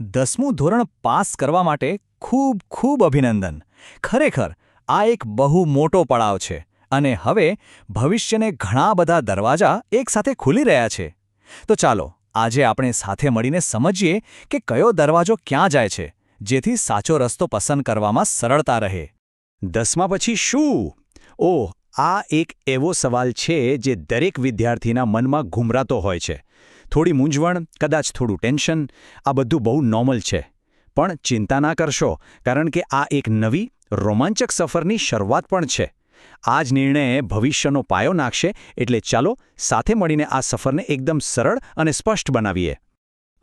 10મું ધોરણ પાસ કરવા માટે ખૂબ ખૂબ અભિનંદન. ખરેખર આ એક બહુ મોટો પડાવ છે અને હવે ભવિષ્યને ઘણા બધા દરવાજા એકસાથે ખુલી રહ્યા છે. તો ચાલો આજે આપણે સાથે મળીને સમજીએ કે કયો દરવાજો ક્યાં જાય છે, જેથી સાચો રસ્તો પસંદ કરવામાં સરળતા રહે. 10મા પછી શું? ઓહ, આ એક એવો સવાલ છે જે દરેક વિદ્યાર્થીના મનમાં ઘૂમરાતો હોય છે. થોડી મૂંઝવણ, કદાચ થોડું ટેન્શન, આ બધું બહુ નોર્મલ છે. પણ ચિંતા ના કરશો, કારણ કે આ એક નવી, રોમાંચક સફરની શરૂઆત પણ છે. આ જ નિર્ણયે ભવિષ્યનો પાયો નાખશે, એટલે ચાલો સાથે મળીને આ સફરને એકદમ સરળ અને સ્પષ્ટ બનાવીએ.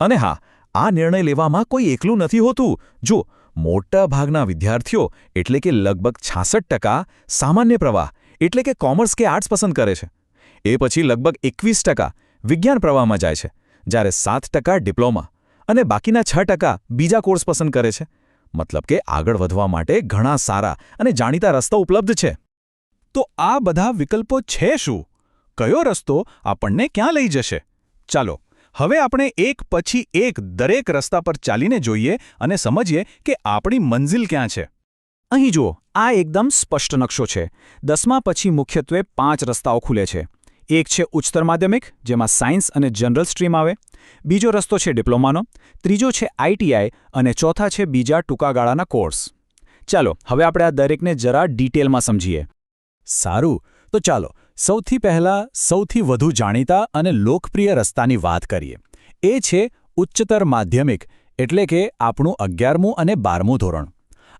અને હા, આ નિર્ણય લેવામાં કોઈ એકલું નથી હોતું. જો મોટા ભાગના વિદ્યાર્થીઓ એટલે કે લગભગ 66% સામાન્ય પ્રવાહ એટલે કે કોમર્સ કે આર્ટ્સ પસંદ કરે છે. એ પછી લગભગ 21% વિજ્ઞાન પ્રવાહમાં જાય છે, જ્યારે 7% ડિપ્લોમા અને બાકીના 6% બીજા કોર્સ પસંદ કરે છે. મતલબ કે આગળ વધવા માટે ઘણા સારા અને જાણીતા રસ્તા ઉપલબ્ધ છે. તો આ બધા વિકલ્પો છે શું? કયો રસ્તો આપણને ક્યાં લઈ જશે? ચાલો હવે આપણે એક પછી એક દરેક રસ્તા પર ચાલીને જોઈએ અને સમજીએ કે આપણી મંઝિલ ક્યાં છે. અહીં જુઓ, આ એકદમ સ્પષ્ટ નકશો છે. 10મા પછી મુખ્યત્વે 5 રસ્તાઓ ખુલે છે. એક છે ઉચ્ચતર માધ્યમિક, જેમાં સાયન્સ અને જનરલ સ્ટ્રીમ આવે. બીજો રસ્તો છે ડિપ્લોમાનો. ત્રીજો છે આઈટીઆઈ અને ચોથા છે બીજા ટૂંકા ગાળાના કોર્સ. ચાલો હવે આપણે આ દરેકને જરા ડિટેલમાં સમજીએ. સારું, તો ચાલો સૌથી પહેલા સૌથી વધુ જાણીતા અને લોકપ્રિય રસ્તાની વાત કરીએ. એ છે ઉચ્ચતર માધ્યમિક, એટલે કે આપણું 11મું અને 12મું ધોરણ.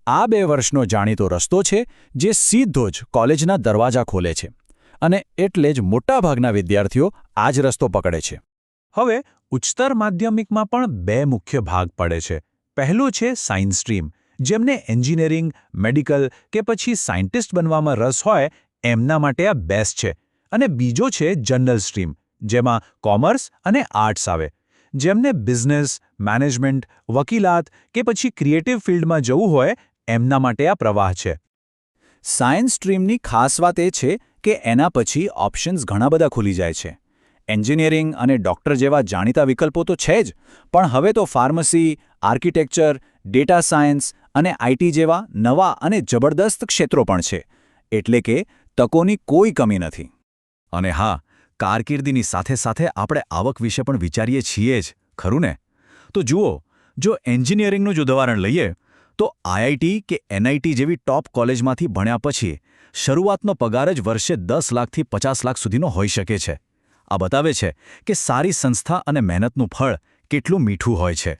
આ 2 વર્ષનો જાણીતો રસ્તો છે, જે સીધો જ કોલેજના દરવાજા ખોલે છે. અને એટલે જ મોટાભાગના વિદ્યાર્થીઓ આ જ રસ્તો પકડે છે. હવે ઉચ્ચતર માધ્યમિકમાં પણ 2 મુખ્ય ભાગ પડે છે. પહેલું છે સાયન્સ સ્ટ્રીમ, જેમને એન્જિનિયરિંગ, મેડિકલ કે પછી સાયન્ટિસ્ટ બનવામાં રસ હોય એમના માટે આ બેસ્ટ છે. અને બીજો છે જનરલ સ્ટ્રીમ, જેમાં કોમર્સ અને આર્ટ્સ આવે. જેમને બિઝનેસ, મેનેજમેન્ટ, વકીલાત કે પછી ક્રિએટિવ ફિલ્ડમાં જવું હોય એમના માટે આ પ્રવાહ છે. સાયન્સ સ્ટ્રીમની ખાસ વાત એ છે કે એના પછી ઓપ્શન્સ ઘણા બધા ખુલી જાય છે. એન્જિનિયરિંગ અને ડૉક્ટર જેવા જાણીતા વિકલ્પો તો છે જ, પણ હવે તો ફાર્મસી, આર્કિટેક્ચર, ડેટા સાયન્સ અને આઈટી જેવા નવા અને જબરદસ્ત ક્ષેત્રો પણ છે. એટલે કે તકોની કોઈ કમી નથી. અને હા, કારકિર્દીની સાથે સાથે આપણે આવક વિશે પણ વિચારીએ છીએ જ, ખરું ને? તો જુઓ, જો એન્જિનિયરિંગનું જ ઉદાહરણ લઈએ, તો આઈઆઈટી કે એનઆઈટી જેવી ટોપ કોલેજમાંથી ભણ્યા પછી શરૂઆતનો પગાર જ વર્ષે 10 લાખથી 50 લાખ સુધીનો હોઈ શકે છે. આ બતાવે છે કે સારી સંસ્થા અને મહેનતનું ફળ કેટલું મીઠું હોય છે.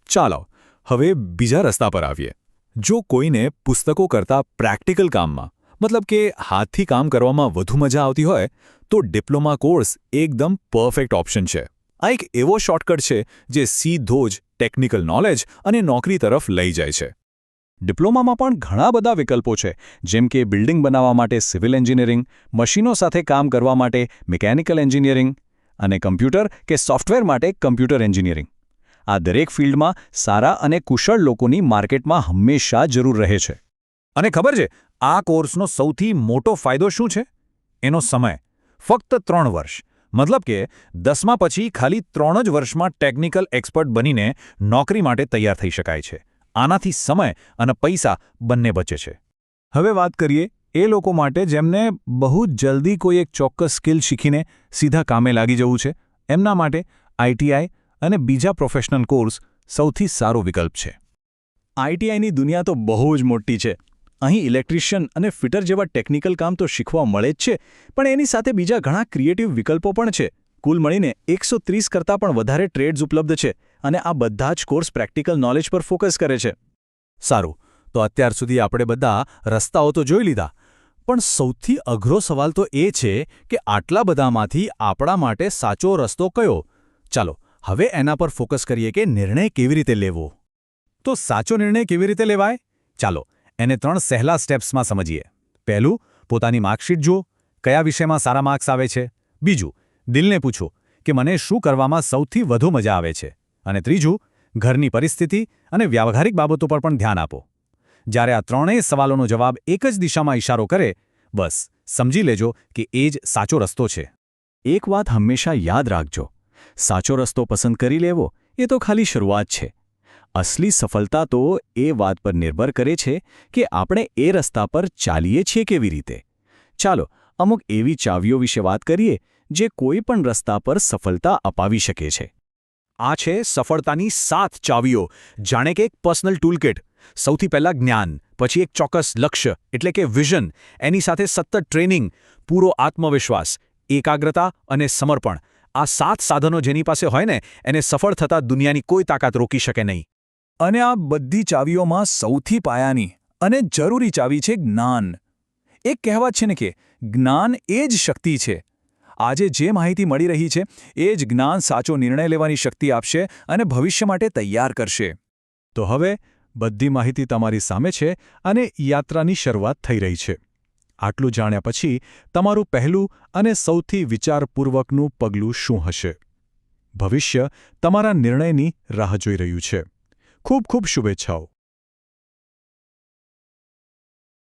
ચાલો હવે બીજા રસ્તા પર આવીએ. જો કોઈને પુસ્તકો કરતાં પ્રેક્ટિકલ કામમાં, મતલબ કે હાથથી કામ કરવામાં વધુ મજા આવતી હોય, તો ડિપ્લોમા કોર્સ એકદમ પરફેક્ટ ઓપ્શન છે. આ એક એવો શોર્ટકટ છે જે સીધો જ ટેકનિકલ નોલેજ અને નોકરી તરફ લઈ જાય છે. ડિપ્લોમામાં પણ ઘણા બધા વિકલ્પો છે, જેમ કે બિલ્ડિંગ બનાવવા માટે સિવિલ એન્જિનિયરિંગ, મશીનો સાથે કામ કરવા માટે મિકેનિકલ એન્જિનિયરિંગ અને કમ્પ્યુટર કે સોફ્ટવેર માટે કમ્પ્યુટર એન્જિનિયરિંગ. આ દરેક ફિલ્ડમાં સારા અને કુશળ લોકોની માર્કેટમાં હંમેશા જરૂર રહે છે. અને ખબર છે, આ કોર્સનો સૌથી મોટો ફાયદો શું છે? એનો સમય. ફક્ત 3 વર્ષ. મતલબ કે 10મા પછી ખાલી 3 જ વર્ષમાં ટેકનિકલ એક્સપર્ટ બનીને નોકરી માટે તૈયાર થઈ શકાય છે. આનાથી સમય અને પૈસા બંને બચે છે. હવે વાત કરીએ એ લોકો માટે જેમને બહુ જલ્દી કોઈ એક ચોક્કસ સ્કિલ શીખીને સીધા કામે લાગી જવું છે. એમના માટે આઈટીઆઈ અને બીજા પ્રોફેશનલ કોર્સ સૌથી સારો વિકલ્પ છે. આઈટીઆઈની દુનિયા તો બહુ જ મોટી છે. અહીં ઇલેક્ટ્રિશિયન અને ફિટર જેવા ટેકનિકલ કામ તો શીખવા મળે જ છે, પણ એની સાથે બીજા ઘણા ક્રિએટિવ વિકલ્પો પણ છે. કુલ મળીને 130 કરતાં પણ વધારે ટ્રેડ્સ ઉપલબ્ધ છે અને આ બધા જ કોર્સ પ્રેક્ટિકલ નોલેજ પર ફોકસ કરે છે. સારું, તો અત્યાર સુધી આપણે બધા રસ્તાઓ તો જોઈ લીધા, પણ સૌથી અઘરો સવાલ તો એ છે કે આટલા બધામાંથી આપણા માટે સાચો રસ્તો કયો? ચાલો હવે એના પર ફોકસ કરીએ કે નિર્ણય કેવી રીતે લેવો. તો સાચો નિર્ણય કેવી રીતે લેવાય? ચાલો એને 3 સહેલા સ્ટેપ્સમાં સમજીએ. પહેલું, પોતાની માર્કશીટ જુઓ, કયા વિષયમાં સારા માર્ક્સ આવે છે. બીજું, દિલને પૂછો કે મને શું કરવામાં સૌથી વધુ મજા આવે છે. અને ત્રીજું, ઘરની પરિસ્થિતિ અને વ્યાવહારિક બાબતો પર પણ ધ્યાન આપો. જ્યારે આ 3 સવાલોનો જવાબ એક જ દિશામાં ઇશારો કરે, બસ સમજી લેજો કે એ જ સાચો રસ્તો છે. એક વાત હંમેશા યાદ રાખજો, સાચો રસ્તો પસંદ કરી લેવો એ તો ખાલી શરૂઆત છે. અસલી સફળતા તો એ વાત પર નિર્ભર કરે છે કે આપણે એ રસ્તા પર ચાલીએ છીએ કેવી રીતે. ચાલો અમુક એવી ચાવીઓ વિશે વાત કરીએ જે કોઈ પણ રસ્તા પર સફળતા અપાવી શકે છે. આ છે સફળતાની 7 ચાવીઓ, જાણે કે એક પર્સનલ ટૂલકિટ. સૌથી પહેલાં જ્ઞાન, પછી એક ચોક્કસ લક્ષ્ય એટલે કે વિઝન, એની સાથે સતત ટ્રેનિંગ, પૂરો આત્મવિશ્વાસ, એકાગ્રતા અને સમર્પણ. આ 7 સાધનો જેની પાસે હોય ને એને સફળ થતા દુનિયાની કોઈ તાકાત રોકી શકે નહીં. અને આ બધી ચાવીઓમાં સૌથી પાયાની અને જરૂરી ચાવી છે જ્ઞાન. એક કહેવત છે ને કે જ્ઞાન એ જ શક્તિ છે. આજે જે માહિતી મળી રહી છે એ જ જ્ઞાન સાચો નિર્ણય લેવાની શક્તિ આપશે અને ભવિષ્ય માટે તૈયાર કરશે. તો હવે બધી માહિતી તમારી સામે છે અને યાત્રાની શરૂઆત થઈ રહી છે. આટલું જાણ્યા પછી તમારું પહેલું અને સૌથી વિચારપૂર્વકનું પગલું શું હશે? ભવિષ્ય તમારા નિર્ણયની રાહ જોઈ રહ્યું છે. ખૂબ ખૂબ શુભેચ્છાઓ.